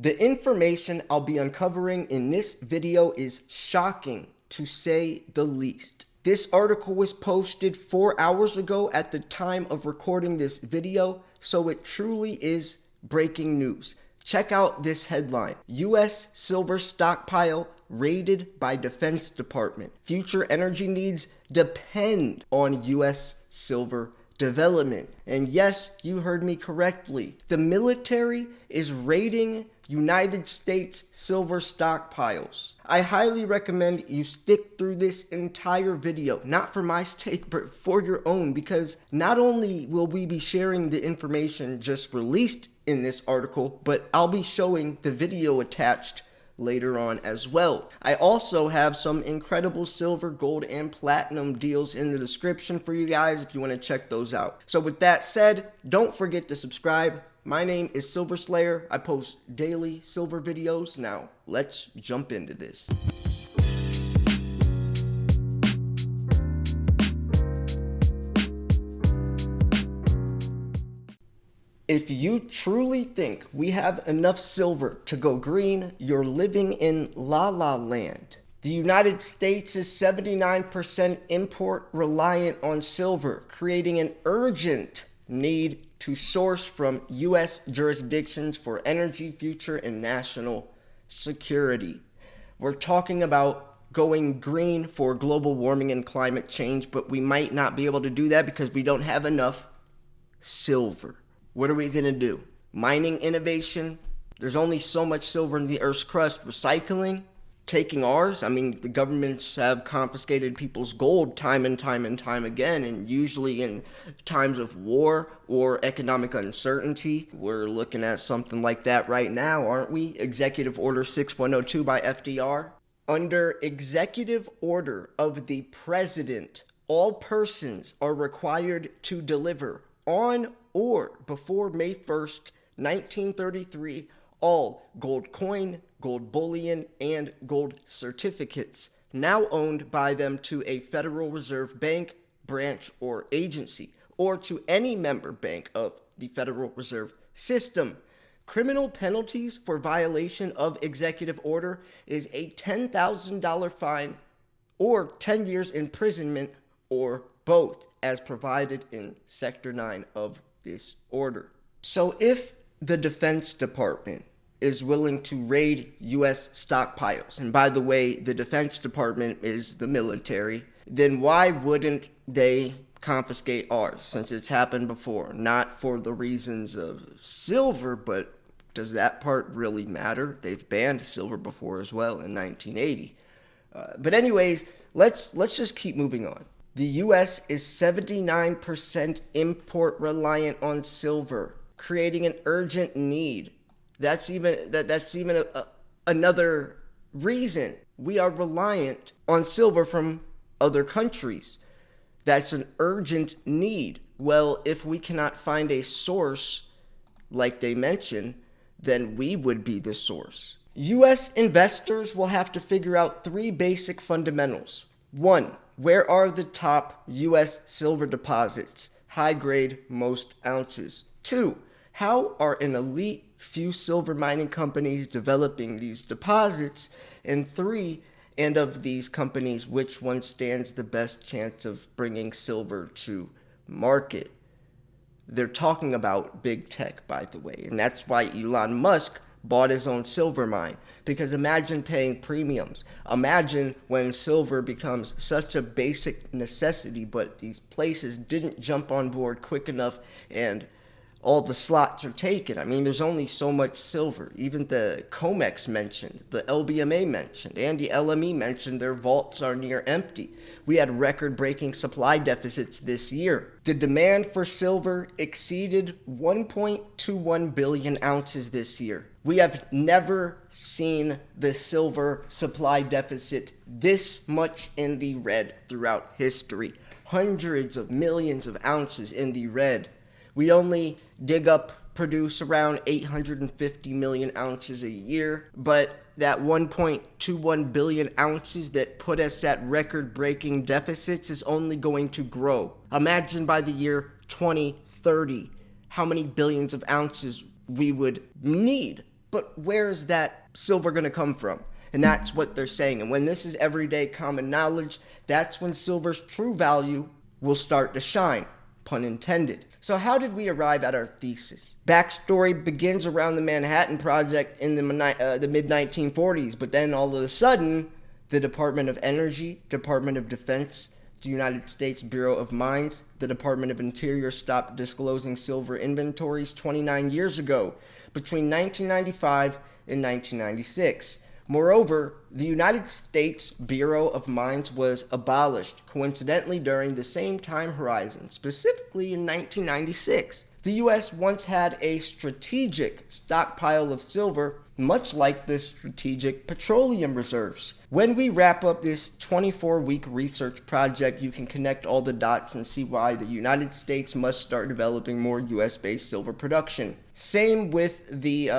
The information I'll be uncovering in this video is shocking, to say the least. This article was posted 4 hours ago at the time of recording this video, so it truly is breaking news. Check out this headline: U.S. silver stockpile raided by Defense Department. Future energy needs depend on U.S. silver development. And yes, you heard me correctly. The military is raiding United States silver stockpiles. I highly recommend you stick through this entire video, not for my sake, but for your own, because not only will we be sharing the information just released in this article, but I'll be showing the video attached later on as well. I also have some incredible silver, gold, and platinum deals in the description for you guys if you want to check those out. So with that said, don't forget to subscribe. My name is Silver Slayer. I post daily silver videos. Now, let's jump into this. If you truly think we have enough silver to go green, you're living in La La Land. The United States is 79% import reliant on silver, creating an urgent need to source from U.S. jurisdictions for energy, future, and national security. We're talking about going green for global warming and climate change, but we might not be able to do that because we don't have enough silver. What are we going to do? Mining innovation? There's only so much silver in the Earth's crust. Recycling? Taking ours? I mean, the governments have confiscated people's gold time and time and time again, and usually in times of war or economic uncertainty. We're looking at something like that right now, aren't we? Executive Order 6102 by FDR. Under Executive Order of the President, all persons are required to deliver on or before May 1st, 1933, all gold coin, gold bullion, and gold certificates now owned by them to a Federal Reserve Bank, branch, or agency, or to any member bank of the Federal Reserve System. Criminal penalties for violation of executive order is a $10,000 fine or 10 years imprisonment or both, as provided in Sector 9 of this order. So if the Defense Department is willing to raid U.S. stockpiles, and by the way, the Defense Department is the military, then why wouldn't they confiscate ours, since it's happened before? Not for the reasons of silver, but does that part really matter? They've banned silver before as well in 1980. But anyways, let's just keep moving on. The U.S. is 79% import reliant on silver, creating an urgent need. That's even another reason we are reliant on silver from other countries. That's an urgent need. Well, if we cannot find a source, like they mentioned, then we would be the source. U.S. investors will have to figure out 3 basic fundamentals. 1. Where are the top U.S. silver deposits? High grade, most ounces. 2. How are an elite few silver mining companies developing these deposits? And 3, and of these companies, which one stands the best chance of bringing silver to market? They're talking about big tech, by the way, and that's why Elon Musk bought his own silver mine. Because imagine paying premiums. Imagine when silver becomes such a basic necessity, but these places didn't jump on board quick enough and all the slots are taken. I mean, there's only so much silver. Even the COMEX mentioned, the LBMA mentioned, and the LME mentioned their vaults are near empty. We had record-breaking supply deficits this year. The demand for silver exceeded 1.21 billion ounces this year. We have never seen the silver supply deficit this much in the red throughout history. Hundreds of millions of ounces in the red. We only produce around 850 million ounces a year, but that 1.21 billion ounces that put us at record-breaking deficits is only going to grow. Imagine by the year 2030 how many billions of ounces we would need But where is that silver going to come from? And that's what they're saying. And when this is everyday common knowledge, that's when silver's true value will start to shine, pun intended. So how did we arrive at our thesis? Backstory begins around the Manhattan Project in the mid-1940s, but then all of a sudden, the Department of Energy, Department of Defense, the United States Bureau of Mines, the Department of Interior stopped disclosing silver inventories 29 years ago, between 1995 and 1996. Moreover, the United States Bureau of Mines was abolished, coincidentally during the same time horizon, specifically in 1996. The U.S. once had a strategic stockpile of silver, much like the strategic petroleum reserves. When we wrap up this 24-week research project, you can connect all the dots and see why the United States must start developing more U.S.-based silver production. Same with the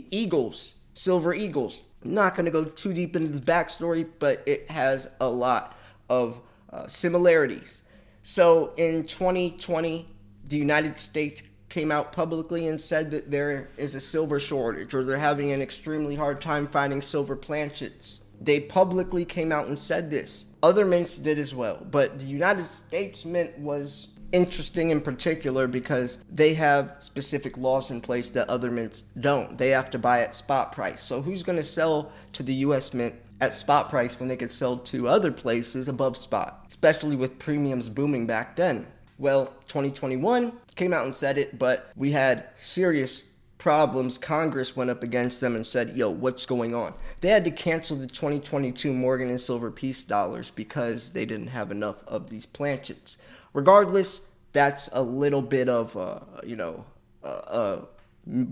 Eagles. Silver Eagles. I'm not going to go too deep into this backstory, but it has a lot of similarities. So in 2020, the United States came out publicly and said that there is a silver shortage, or they're having an extremely hard time finding silver planchets. They publicly came out and said this. Other mints did as well, but the United States Mint was interesting in particular because they have specific laws in place that other mints don't. They have to buy at spot price. So who's going to sell to the US Mint at spot price when they could sell to other places above spot, especially with premiums booming back then? Well, 2021 came out and said it, but we had serious problems. Congress went up against them and said, yo, what's going on? They had to cancel the 2022 Morgan and Silver Peace dollars because they didn't have enough of these planchets. Regardless, that's a little bit of a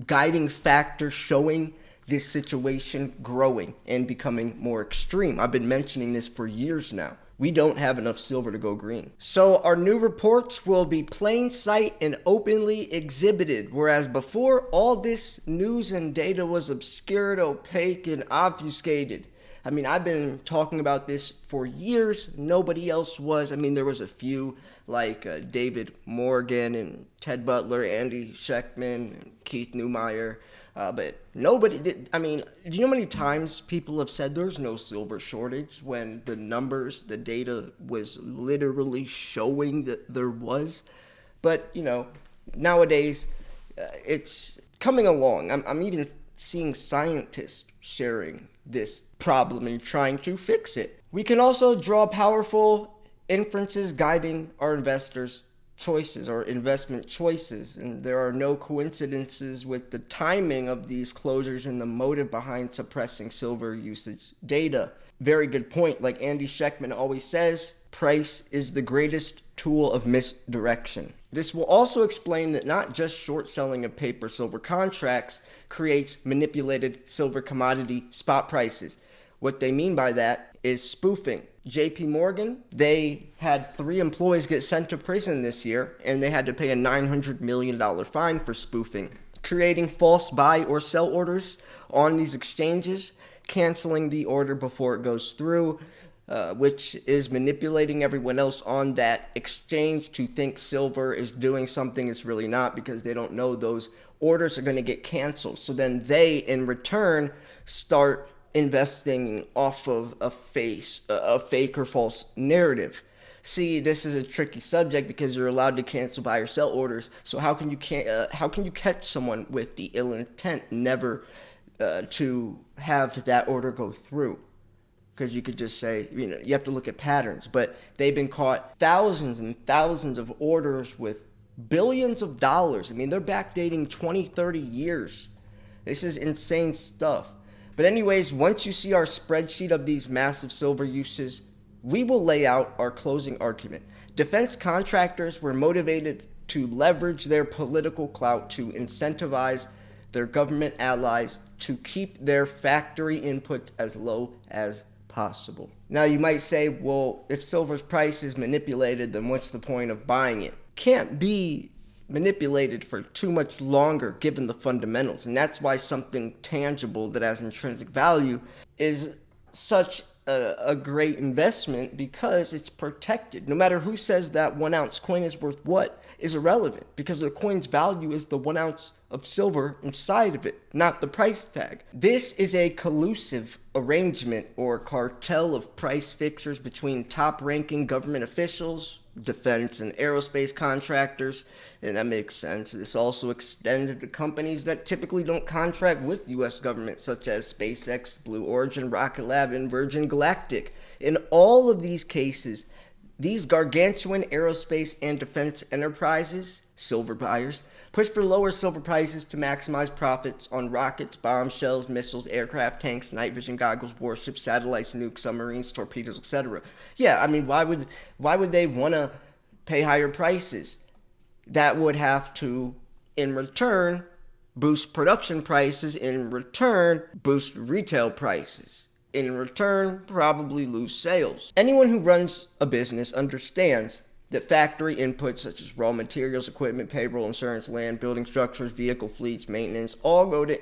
guiding factor showing this situation growing and becoming more extreme. I've been mentioning this for years now. We don't have enough silver to go green. So our new reports will be plain sight and openly exhibited, whereas before all this news and data was obscured, opaque, and obfuscated. I mean, I've been talking about this for years. Nobody else was. I mean, there was a few like David Morgan and Ted Butler, Andy Schechtman, and Keith Neumeyer. But nobody did. I mean, do you know how many times people have said there's no silver shortage when the numbers, the data was literally showing that there was? But, you know, nowadays it's coming along. I'm even seeing scientists sharing this problem and trying to fix it. We can also draw powerful inferences guiding our investors' choices or investment choices, and there are no coincidences with the timing of these closures and the motive behind suppressing silver usage data. Very good point. Like Andy Schechtman always says, price is the greatest tool of misdirection. This will also explain that not just short selling of paper silver contracts creates manipulated silver commodity spot prices. What they mean by that is spoofing. JP Morgan, they had 3 employees get sent to prison this year, and they had to pay a $900 million fine for spoofing, creating false buy or sell orders on these exchanges, canceling the order before it goes through, which is manipulating everyone else on that exchange to think silver is doing something it's really not, because they don't know those orders are going to get canceled. So then they, in return, start investing off of a fake or false narrative. See, this is a tricky subject because you're allowed to cancel buy or sell orders. So how can you catch someone with the ill intent never to have that order go through? Because you could just say, you know, you have to look at patterns. But they've been caught thousands and thousands of orders with billions of dollars. I mean, they're backdating 20, 30 years. This is insane stuff. But anyways, once you see our spreadsheet of these massive silver uses, we will lay out our closing argument. Defense contractors were motivated to leverage their political clout to incentivize their government allies to keep their factory inputs as low as possible. Now you might say, well, if silver's price is manipulated, then what's the point of buying it? Can't be manipulated for too much longer given the fundamentals, and that's why something tangible that has intrinsic value is such a great investment, because it's protected. No matter who says that 1 ounce coin is worth what, is irrelevant because the coin's value is the 1 ounce of silver inside of it, not the price tag. This is a collusive arrangement or cartel of price fixers between top-ranking government officials, defense and aerospace contractors, and that makes sense. This also extended to companies that typically don't contract with U.S. government, such as SpaceX, Blue Origin, Rocket Lab, and Virgin Galactic. In all of these cases, these gargantuan aerospace and defense enterprises, silver buyers, push for lower silver prices to maximize profits on rockets, bombshells, missiles, aircraft, tanks, night vision goggles, warships, satellites, nukes, submarines, torpedoes, etc. Yeah, I mean, why would they want to pay higher prices? That would have to, in return, boost production prices, in return, boost retail prices. In return, probably lose sales. Anyone who runs a business understands that factory inputs such as raw materials, equipment, payroll, insurance, land, building structures, vehicle fleets, maintenance, all go to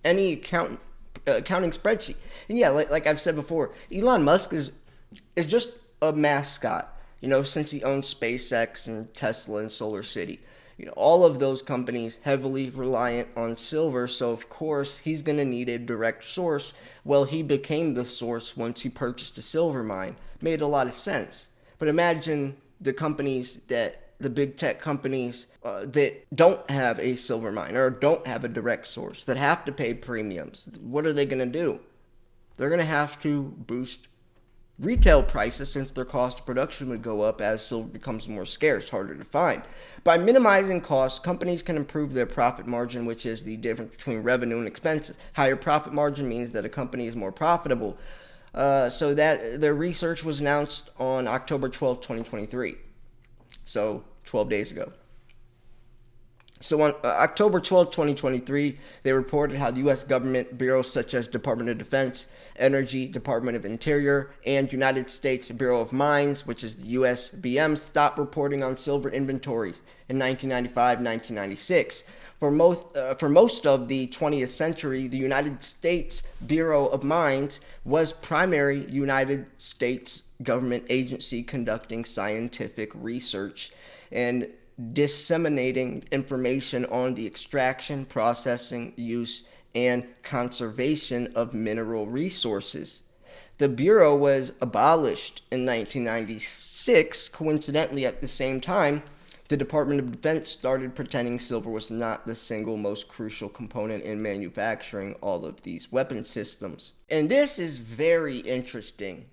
any accounting spreadsheet. And yeah, like I've said before, Elon Musk is just a mascot, since he owns SpaceX and Tesla and Solar City. All of those companies heavily reliant on silver, so of course he's going to need a direct source. Well, he became the source once he purchased a silver mine. Made a lot of sense. But imagine the big tech companies that don't have a silver mine or don't have a direct source, that have to pay premiums. What are they going to do? They're going to have to boost retail prices, since their cost of production would go up as silver becomes more scarce, harder to find. By minimizing costs, companies can improve their profit margin, which is the difference between revenue and expenses. Higher profit margin means that a company is more profitable. So that their research was announced on October 12, 2023. So 12 days ago. So on October 12, 2023, they reported how the U.S. government bureaus such as Department of Defense, Energy, Department of Interior, and United States Bureau of Mines, which is the USBM, stopped reporting on silver inventories in 1995-1996. For most of the 20th century, the United States Bureau of Mines was primary United States government agency conducting scientific research and disseminating information on the extraction, processing, use, and conservation of mineral resources. The Bureau was abolished in 1996. Coincidentally, at the same time, the Department of Defense started pretending silver was not the single most crucial component in manufacturing all of these weapon systems. And this is very interesting.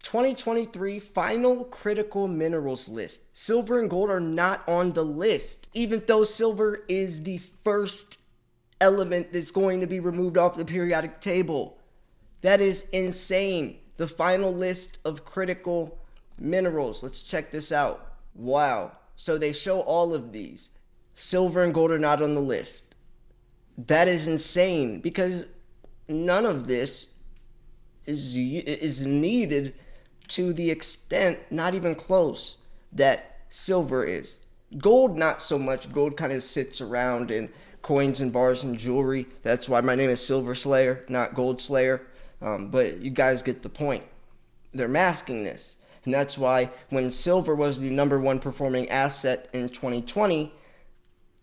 2023 final critical minerals list. Silver and gold are not on the list, even though silver is the first element that's going to be removed off the periodic table. That is insane. The final list of critical minerals. Let's check this out. Wow. So they show all of these. Silver and gold are not on the list. That is insane because none of this is needed to the extent, not even close, that silver is. Gold, not so much. Gold kind of sits around in coins and bars and jewelry. That's why my name is Silver Slayer, not Gold Slayer. But you guys get the point. They're masking this. And that's why when silver was the #1 performing asset in 2020,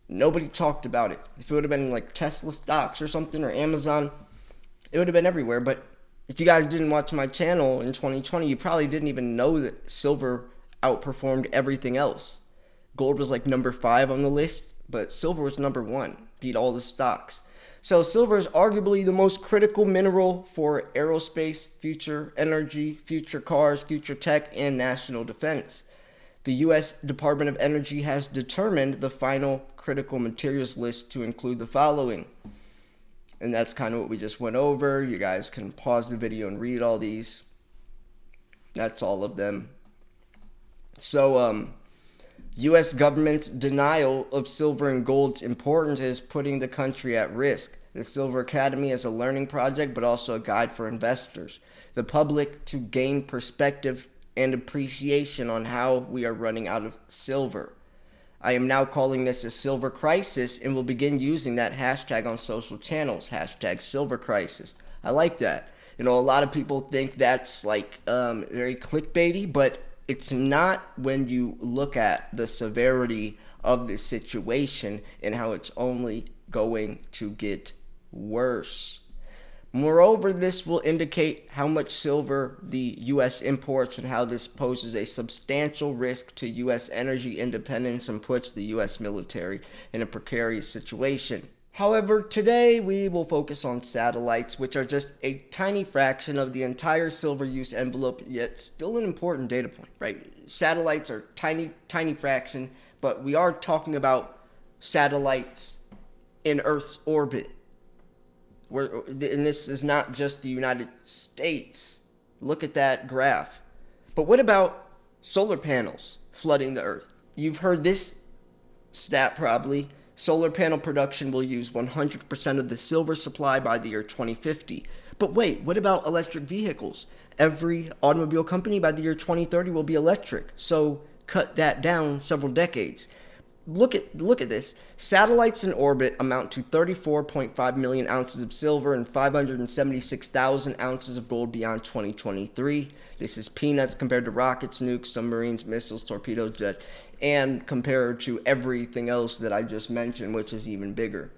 nobody talked about it. If it would have been like Tesla stocks or something or Amazon, it would have been everywhere. But if you guys didn't watch my channel in 2020, you probably didn't even know that silver outperformed everything else. Gold was like #5 on the list, but silver was #1, beat all the stocks. So silver is arguably the most critical mineral for aerospace, future energy, future cars, future tech, and national defense. The U.S. Department of Energy has determined the final critical materials list to include the following. And that's kind of what we just went over. You guys can pause the video and read all these. That's all of them. So, U.S. government's denial of silver and gold's importance is putting the country at risk. The Silver Academy is a learning project, but also a guide for investors, the public, to gain perspective and appreciation on how we are running out of silver. I am now calling this a silver crisis and will begin using that hashtag on social channels, hashtag silver crisis. I like that. A lot of people think that's like very clickbaity, but it's not when you look at the severity of this situation and how it's only going to get worse. Moreover, this will indicate how much silver the U.S. imports and how this poses a substantial risk to U.S. energy independence and puts the U.S. military in a precarious situation. However, today we will focus on satellites, which are just a tiny fraction of the entire silver use envelope, yet still an important data point, right? Satellites are tiny fraction, but we are talking about satellites in Earth's orbit. And this is not just the United States. Look at that graph. But what about solar panels flooding the Earth? You've heard this stat probably. Solar panel production will use 100% of the silver supply by the year 2050. But wait, what about electric vehicles? Every automobile company by the year 2030 will be electric. So cut that down several decades. Look at this. Satellites in orbit amount to 34.5 million ounces of silver and 576,000 ounces of gold beyond 2023. This is peanuts compared to rockets, nukes, submarines, missiles, torpedo jets, and compared to everything else that I just mentioned, which is even bigger.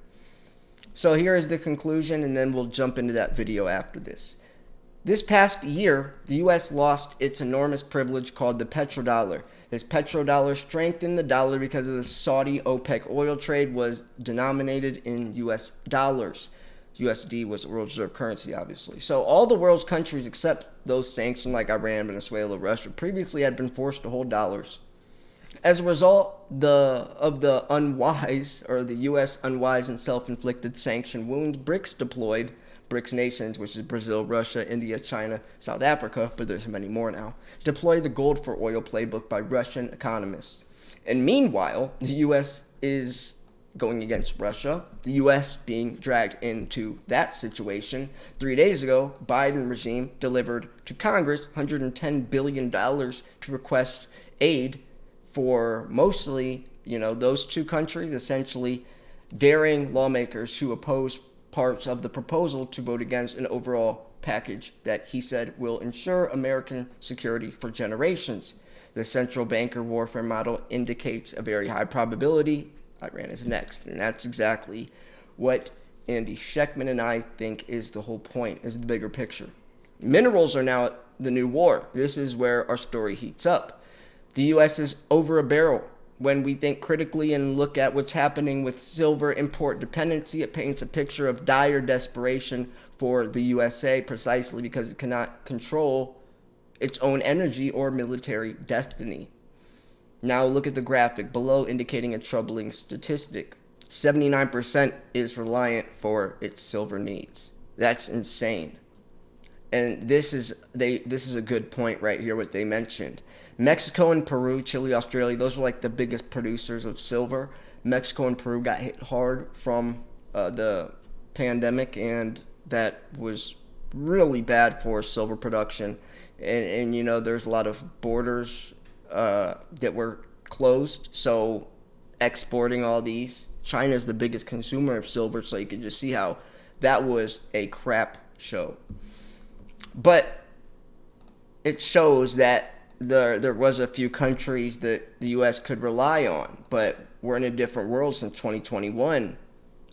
So here is the conclusion, and then we'll jump into that video after this. This past year, the U.S. lost its enormous privilege called the petrodollar. This petrodollar strengthened the dollar because of the Saudi OPEC oil trade was denominated in U.S. dollars. USD was the world reserve currency, obviously. So all the world's countries, except those sanctioned like Iran, Venezuela, Russia, previously had been forced to hold dollars. As a result of the unwise, or the U.S. unwise and self-inflicted sanction wounds, BRICS nations, which is Brazil, Russia, India, China, South Africa, but there's many more now, deploy the gold for oil playbook by Russian economists. And meanwhile, the U.S. is going against Russia, the U.S. being dragged into that situation. 3 days ago, Biden regime delivered to Congress $110 billion to request aid for mostly, those two countries, essentially daring lawmakers who oppose parts of the proposal to vote against an overall package that he said will ensure American security for generations. The central banker warfare model indicates a very high probability Iran is next, and that's exactly what Andy Schectman and I think is the whole point, is the bigger picture. Minerals are now the new war. This is where our story heats up. The U.S. is over a barrel. When we think critically and look at what's happening with silver import dependency, it paints a picture of dire desperation for the USA precisely because it cannot control its own energy or military destiny. Now look at the graphic below indicating a troubling statistic. 79% is reliant for its silver needs. That's insane. And this is a good point right here, what they mentioned. Mexico and Peru, Chile, Australia, those are like the biggest producers of silver. Mexico and Peru got hit hard from the pandemic, and that was really bad for silver production. And there's a lot of borders that were closed, so exporting all these. China is the biggest consumer of silver, so you can just see how that was a crap show. But it shows that there was a few countries that the U.S. could rely on, but we're in a different world since 2021.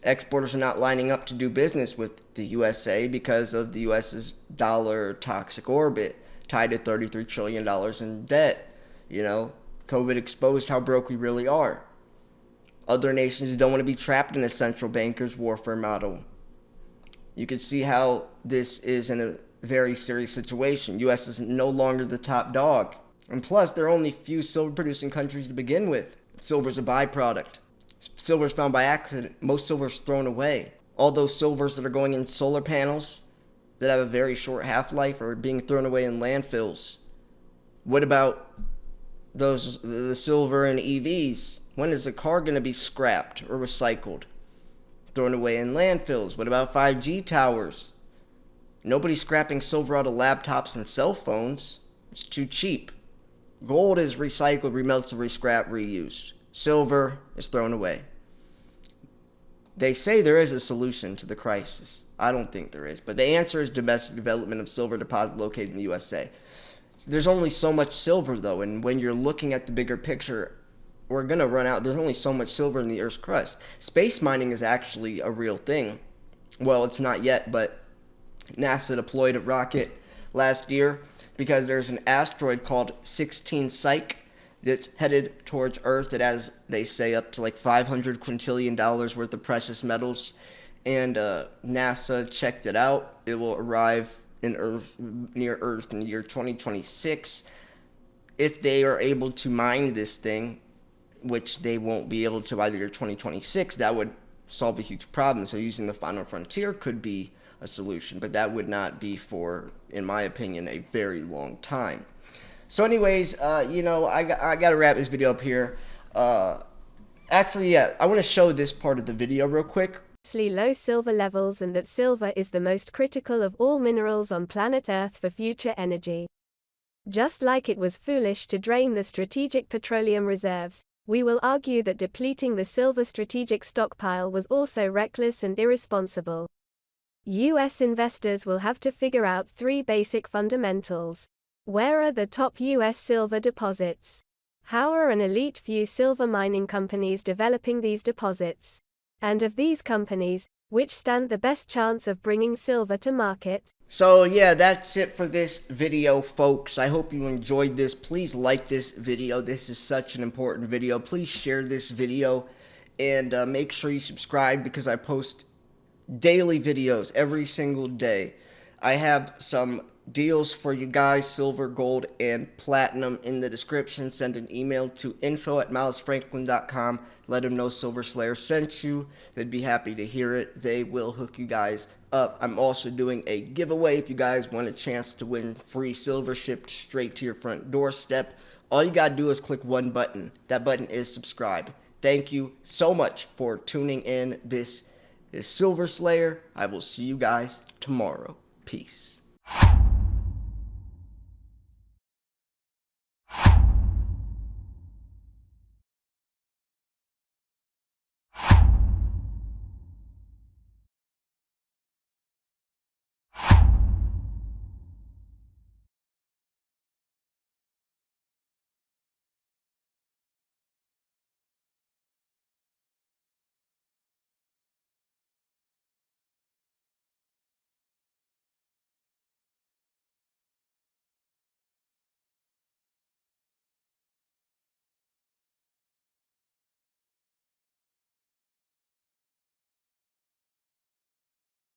Exporters are not lining up to do business with the USA because of the U.S.'s dollar toxic orbit, tied to $33 trillion in debt. COVID exposed how broke we really are. Other nations don't want to be trapped in a central banker's warfare model. You can see how this is in a very serious situation. U.S. is no longer the top dog. And plus, there are only few silver-producing countries to begin with. Silver's a byproduct. Silver's found by accident. Most silver's thrown away. All those silvers that are going in solar panels that have a very short half-life are being thrown away in landfills. What about the silver in EVs? When is a car going to be scrapped or recycled? Thrown away in landfills. What about 5G towers? Nobody's scrapping silver out of laptops and cell phones. It's too cheap. Gold is recycled, remelted, rescrapped, reused. Silver is thrown away. They say there is a solution to the crisis. I don't think there is. But the answer is domestic development of silver deposits located in the USA. There's only so much silver, though. And when you're looking at the bigger picture, we're gonna run out. There's only so much silver in the Earth's crust. Space mining is actually a real thing. Well, it's not yet, but NASA deployed a rocket last year because there's an asteroid called 16 Psyche that's headed towards Earth that has, they say, up to like $500 quintillion worth of precious metals. And NASA checked it out. It will arrive in Earth, near Earth in the year 2026. If they are able to mine this thing, which they won't be able to by the year 2026, that would solve a huge problem. So using the final frontier could be a solution, but that would not be for, in my opinion, a very long time. So anyways, I got to wrap this video up here. Actually, yeah, I want to show this part of the video real quick. Low silver levels, and that silver is the most critical of all minerals on planet Earth for future energy. Just like it was foolish to drain the strategic petroleum reserves, we will argue that depleting the silver strategic stockpile was also reckless and irresponsible. U.S. investors will have to figure out 3 basic fundamentals. Where are the top U.S. silver deposits? How are an elite few silver mining companies developing these deposits? And of these companies, which stand the best chance of bringing silver to market? So yeah, that's it for this video, folks. I hope you enjoyed this. Please like this video. This is such an important video. Please share this video and make sure you subscribe because I post daily videos every single day. I have some deals for you guys, silver, gold, and platinum in the description. Send an email to info@milesfranklin.com. Let them know Silver Slayer sent you. They'd be happy to hear it. They will hook you guys up. I'm also doing a giveaway if you guys want a chance to win free silver shipped straight to your front doorstep. All you gotta do is click one button. That button is subscribe. Thank you so much for tuning in. This is Silver Slayer. I will see you guys tomorrow. Peace.